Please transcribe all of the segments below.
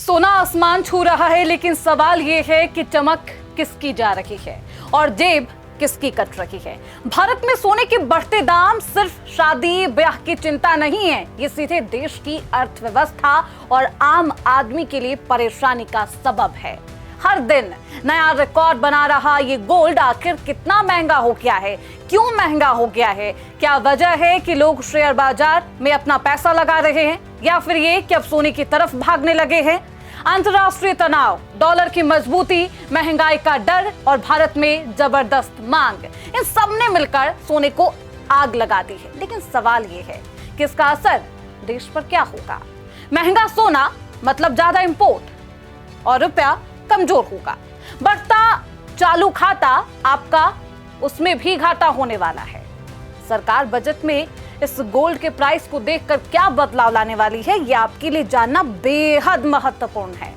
सोना आसमान छू रहा है, लेकिन सवाल ये है कि चमक किसकी जा रही है और जेब किसकी कट रही है। भारत में सोने के बढ़ते दाम सिर्फ शादी ब्याह की चिंता नहीं है, ये सीधे देश की अर्थव्यवस्था और आम आदमी के लिए परेशानी का सबब है। हर दिन नया रिकॉर्ड बना रहा ये गोल्ड आखिर कितना महंगा हो गया है, क्यों महंगा हो गया है? क्या वजह है कि लोग शेयर बाजार में अपना पैसा लगा रहे हैं, या फिर ये कि अब सोने की तरफ भागने लगे हैं? अंतर्राष्ट्रीय तनाव, डॉलर की मजबूती, महंगाई का डर और भारत में जबरदस्त मांग, इन सब ने मिलकर सोने को आग लगा दी है। लेकिन सवाल ये है कि इसका असर देश पर क्या होगा? महंगा सोना मतलब ज्यादा इंपोर्ट और रुपया कमजोर होगा। बढ़ता चालू खाता आपका, उसमें भी घाटा होने वाला है। सरकार बजट में इस गोल्ड के प्राइस को देखकर क्या बदलाव लाने वाली है, यह आपके लिए जानना बेहद महत्वपूर्ण है।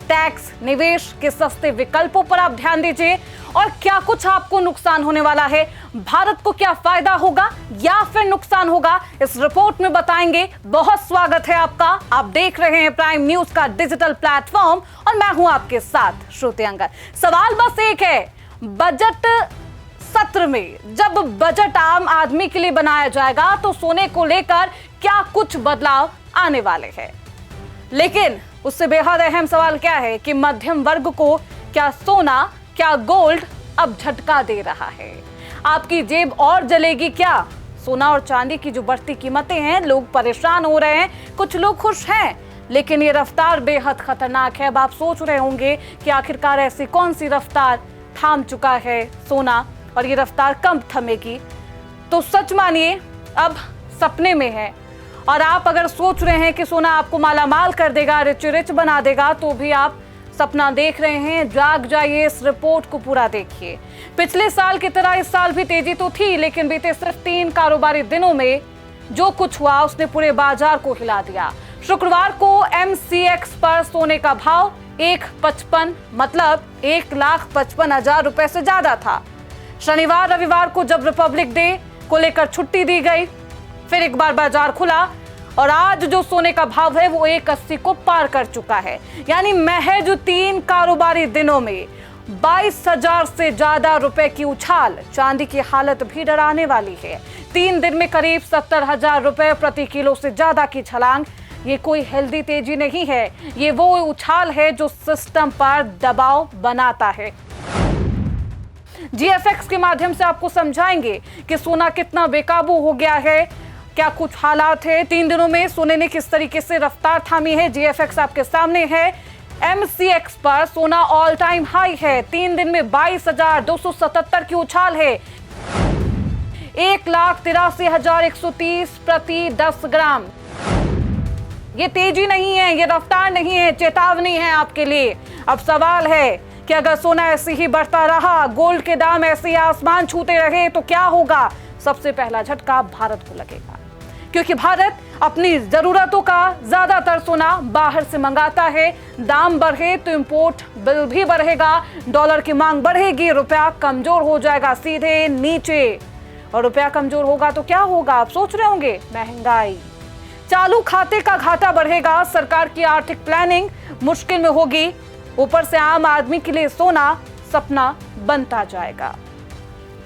टैक्स, निवेश के सस्ते विकल्पों पर आप ध्यान दीजिए। और क्या कुछ आपको नुकसान होने वाला है? भारत को क्या फायदा होगा या फिर नुकसान होगा, इस रिपोर्ट में बताएंगे। बहुत स्वागत है आपका। आप देख रहे हैं प्राइम न्यूज का डिजिटल प्लेटफॉर्म और मैं हूं आपके साथ श्रुति अंगर। सवाल बस एक है, बजट सत्र में जब बजट आम आदमी के लिए बनाया जाएगा तो सोने को लेकर क्या कुछ बदलाव आने वाले हैं। लेकिन उससे बेहद अहम सवाल क्या है कि मध्यम वर्ग को क्या सोना, क्या गोल्ड अब झटका दे रहा है? आपकी जेब और जलेगी क्या? सोना और चांदी की जो बढ़ती कीमतें हैं, लोग परेशान हो रहे हैं, कुछ लोग खुश हैं, लेकिन ये रफ्तार बेहद खतरनाक है। अब आप सोच रहे होंगे कि आखिरकार ऐसी कौन सी रफ्तार थाम चुका है सोना और ये रफ्तार कब थमेगी? तो सच मानिए, अब सपने में है। और आप अगर सोच रहे हैं कि सोना आपको मालामाल कर देगा, रिच रिच बना देगा, तो भी आप सपना देख रहे हैं। जाग जाइए, इस रिपोर्ट को पूरा देखिए। पिछले साल की तरह इस साल भी तेजी तो थी, लेकिन बीते सिर्फ 3 कारोबारी दिनों में जो कुछ हुआ उसने पूरे बाजार को हिला दिया। शुक्रवार को MCX पर सोने का भाव 1,55 मतलब 1,55,000 रुपए से ज्यादा था। शनिवार रविवार को जब रिपब्लिक डे को लेकर छुट्टी दी गई, फिर एक बार बाजार खुला और आज जो सोने का भाव है वो 1,80 को पार कर चुका है। यानी महज 3 कारोबारी दिनों में 22,000 से ज्यादा रुपए की उछाल। चांदी की हालत भी डराने वाली है। 3 दिन में करीब 70,000 रुपए प्रति किलो से ज्यादा की छलांग। ये कोई हेल्दी तेजी नहीं है, ये वो उछाल है जो सिस्टम पर दबाव बनाता है। GFX के माध्यम से आपको समझाएंगे कि सोना कितना बेकाबू हो गया है, क्या कुछ हालात है, 3 दिनों में सोने ने किस तरीके से रफ्तार थामी है। GFX आपके सामने है। MCX पर सोना ऑल टाइम हाई है। 3 दिन में 22,277 की उछाल है। 1,83,130 प्रति 10 ग्राम। ये तेजी नहीं है, ये रफ्तार नहीं है, चेतावनी है आपके लिए। अब सवाल है कि अगर सोना ऐसे ही बढ़ता रहा, गोल्ड के दाम ऐसे ही आसमान छूते रहे, तो क्या होगा? सबसे पहला झटका भारत को लगेगा, क्योंकि भारत अपनी जरूरतों का ज्यादातर सोना बाहर से मंगाता है। दाम बढ़े तो इंपोर्ट बिल भी बढ़ेगा, डॉलर की मांग बढ़ेगी, रुपया कमजोर हो जाएगा सीधे नीचे। और रुपया कमजोर होगा तो क्या होगा? आप सोच रहे होंगे, महंगाई, चालू खाते का घाटा बढ़ेगा, सरकार की आर्थिक प्लानिंग मुश्किल में होगी। ऊपर से आम आदमी के लिए सोना सपना बनता जाएगा।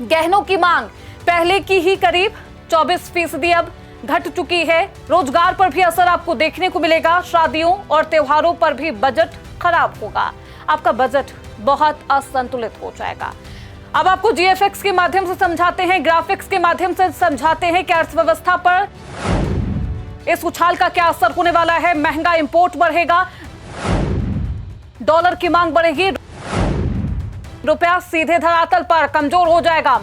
गहनों की मांग पहले की ही करीब 24% अब घट चुकी है। रोजगार पर भी असर आपको देखने को मिलेगा। शादियों और त्योहारों पर भी बजट खराब होगा। आपका बजट बहुत असंतुलित हो जाएगा। अब आपको GFX के माध्यम से समझाते हैं, ग्राफिक्स के माध्यम से समझाते हैं कि अर्थव्यवस्था पर इस उछाल का क्या असर होने वाला है। महंगा इंपोर्ट बढ़ेगा, डॉलर की मांग बढ़ेगी, रुपया सीधे धरातल पर कमजोर हो जाएगा,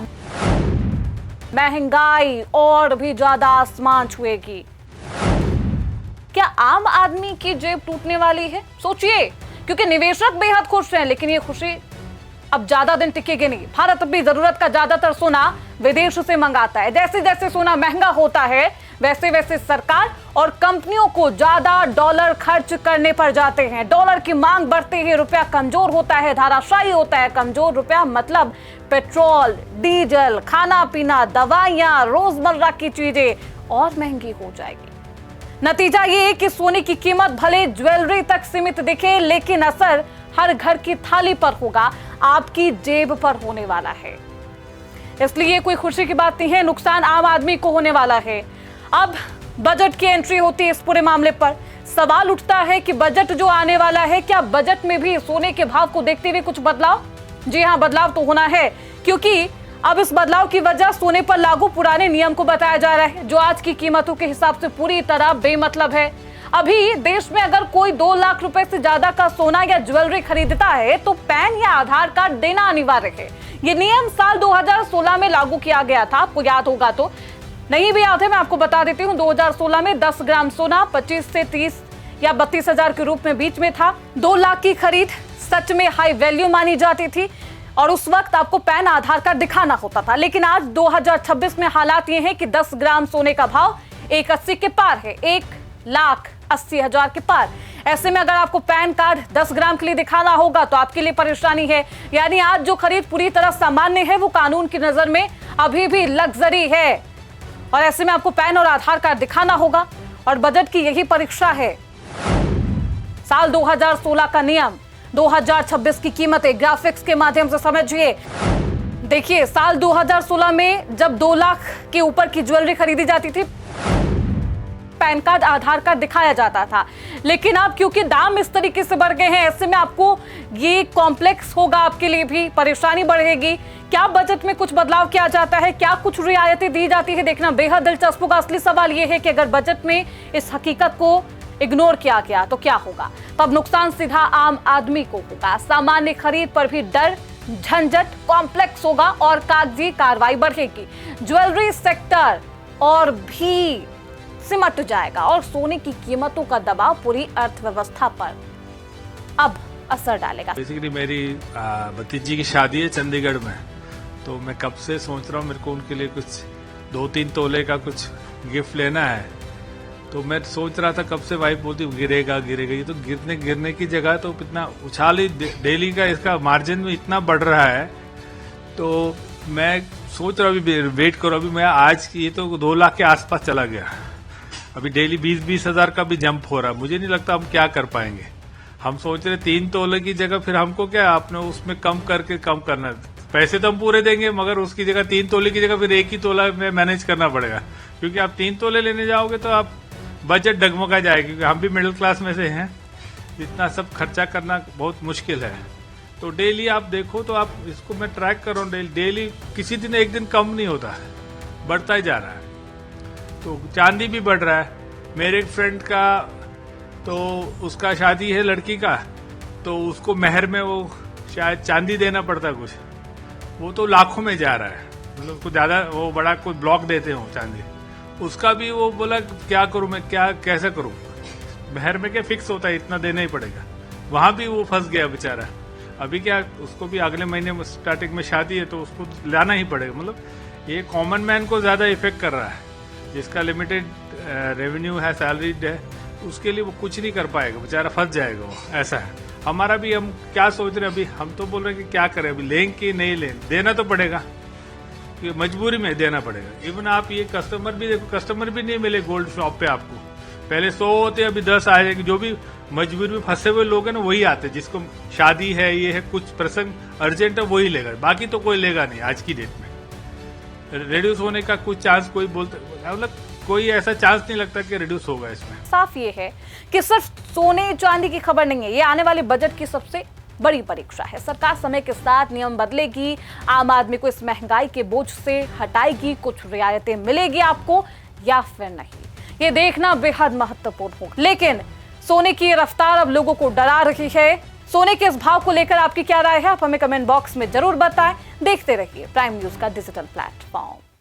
महंगाई और भी ज्यादा आसमान छुएगी। क्या आम आदमी की जेब टूटने वाली है? सोचिए, क्योंकि निवेशक बेहद खुश हैं, लेकिन ये खुशी अब ज्यादा दिन टिकेगी नहीं। भारत अपनी जरूरत का ज्यादातर सोना विदेश से मंगाता है। जैसे जैसे सोना महंगा होता है, वैसे वैसे सरकार और कंपनियों को ज्यादा डॉलर खर्च करने पड़ जाते हैं। डॉलर की मांग बढ़ते ही रुपया कमजोर होता है, धाराशायी होता है। कमजोर रुपया मतलब पेट्रोल, डीजल, खाना पीना, दवाइयां, रोजमर्रा की चीजें और महंगी हो जाएगी। नतीजा ये कि सोने की कीमत भले ज्वेलरी तक सीमित दिखे, लेकिन असर हर घर की थाली पर होगा, आपकी जेब पर होने वाला है। इसलिए कोई खुशी की बात नहीं है, नुकसान आम आदमी को होने वाला है। अब बजट की एंट्री होती है इस पूरे मामले पर। सवाल उठता है कि बजट जो आने वाला है, क्या बजट में भी सोने के भाव को देखते हुए कुछ बदलाव? जी हां, बदलाव तो होना है, क्योंकि अब इस बदलाव की वजह सोने पर लागू पुराने नियम को बताया जा रहा है, जो आज की कीमतों के हिसाब से पूरी तरह बेमतलब है। अभी देश में अगर कोई 2 लाख रुपए से ज्यादा का सोना या ज्वेलरी खरीदता है तो पैन या आधार कार्ड देना अनिवार्य है। ये नियम साल 2016 में लागू किया गया था, आपको याद होगा तो। नहीं भी याद है, मैं आपको बता देती हूँ। 2016 में 10 ग्राम सोना 25 से 30 या 32 हजार के रूप में बीच में था। 2 लाख की खरीद सच में हाई वैल्यू मानी जाती थी और उस वक्त आपको पैन आधार कार्ड दिखाना होता था। लेकिन आज 2026 में हालात ये हैं कि 10 ग्राम सोने का भाव 180 के पार है, 1,80,000 के पार। ऐसे में अगर आपको पैन कार्ड 10 ग्राम के लिए दिखाना होगा तो आपके लिए परेशानी है। यानी आज जो खरीद पूरी तरह सामान्य है, वो कानून की नजर में अभी भी लग्जरी है। और ऐसे में आपको पैन और आधार कार्ड दिखाना होगा और बजट की यही परीक्षा है। साल 2016 का नियम, 2026 की कीमतें ग्राफिक्स के माध्यम से समझिए। देखिए, साल 2016 में जब 2 लाख के ऊपर की ज्वेलरी खरीदी जाती थी, पैन कार्ड आधार कार्ड दिखाया जाता था। लेकिन अब क्योंकि दाम इस तरीके से बढ़ गए हैं, ऐसे में आपको ये कॉम्प्लेक्स होगा, आपके लिए भी परेशानी बढ़ेगी। क्या बजट में कुछ बदलाव किया जाता है, क्या कुछ रियायतें दी जाती है, देखना बेहद दिलचस्प होगा। असली सवाल ये है कि अगर बजट में इस हकीकत को इग्नोर किया गया तो क्या होगा? तब नुकसान सीधा आम आदमी को होगा। सामान्य खरीद पर भी डर, झंझट, कॉम्प्लेक्स होगा और कागजी कार्रवाई बढ़ेगी। ज्वेलरी सेक्टर और भी सिमट जाएगा और सोने की कीमतों का दबाव पूरी अर्थव्यवस्था पर अब असर डालेगा। बेसिकली मेरी भतीजी की शादी है चंडीगढ़ में, तो मैं कब से सोच रहा हूँ मेरे को उनके लिए कुछ 2-3 तोले का कुछ गिफ्ट लेना है। तो मैं सोच रहा था कब से, वाइफ बोलती गिरेगा गिरेगा। ये तो गिरने की जगह तो इतना उछाल ही डेली का इसका मार्जिन में इतना बढ़ रहा है। तो मैं सोच रहा हूँ अभी वेट करो, अभी मैं आज की ये तो 2 लाख के आसपास चला गया। अभी डेली 20-20 हजार का भी जंप हो रहा है। मुझे नहीं लगता हम क्या कर पाएंगे। हम सोच रहे 3 तोले की जगह फिर हमको क्या आपने उसमें कम करना है। पैसे तो हम पूरे देंगे, मगर उसकी जगह 3 तोले की जगह फिर 1 ही तोला में मैनेज करना पड़ेगा, क्योंकि आप 3 तोले लेने जाओगे तो आप बजट डगमगा जाएगा, क्योंकि हम भी मिडिल क्लास में से हैं। इतना सब खर्चा करना बहुत मुश्किल है। तो डेली आप देखो तो आप इसको मैं ट्रैक कर रहा हूँ, डेली किसी दिन एक दिन कम नहीं होता है, बढ़ता ही जा रहा है। तो चांदी भी बढ़ रहा है। मेरे एक फ्रेंड का तो उसका शादी है लड़की का, तो उसको मेहर में वो शायद चांदी देना पड़ता कुछ, वो तो लाखों में जा रहा है। मतलब उसको ज्यादा वो बड़ा कोई ब्लॉक देते हो चांदी, उसका भी वो बोला क्या करूं मैं, क्या कैसे करूं। मेहर में क्या फिक्स होता है, इतना देना ही पड़ेगा। वहां भी वो फंस गया बेचारा। अभी क्या उसको भी अगले महीने में स्टार्टिंग में शादी है, तो उसको लाना ही पड़ेगा। मतलब ये कॉमन मैन को ज्यादा इफेक्ट कर रहा है। जिसका लिमिटेड रेवेन्यू है, सैलरीड है, उसके लिए वो कुछ नहीं कर पाएगा, बेचारा फंस जाएगा वो। ऐसा है हमारा भी। हम क्या सोच रहे हैं अभी, हम तो बोल रहे हैं कि क्या करें, अभी लें कि नहीं लें। देना तो पड़ेगा, मजबूरी में देना पड़ेगा। इवन आप ये कस्टमर भी देखो, कस्टमर भी नहीं मिले गोल्ड शॉप पे आपको। पहले 100 होते, अभी 10 आ जाएंगे। जो भी मजबूरी में फंसे हुए लोग हैं ना, वही आते, जिसको शादी है, ये है, कुछ प्रसंग अर्जेंट है, वही लेगा, बाकी तो कोई लेगा नहीं आज की डेट में। रिड्यूस होने का कुछ चांस कोई बोलते, मतलब कोई ऐसा चांस नहीं लगता कि रिड्यूस होगा इसमें। साफ ये है कि सिर्फ सोने चांदी की खबर नहीं है, ये आने वाले बजट की सबसे बड़ी परीक्षा है। सरकार समय के साथ नियम बदलेगी, आम आदमी को इस महंगाई के बोझ से हटाएगी, कुछ रियायतें मिलेगी आपको या फिर नहीं, ये देखना बेहद महत्वपूर्ण होगा। लेकिन सोने की रफ्तार अब लोगों को डरा रही है। सोने के इस भाव को लेकर आपकी क्या राय है, आप हमें कमेंट बॉक्स में जरूर बताएं। देखते रहिए प्राइम न्यूज का डिजिटल प्लेटफॉर्म।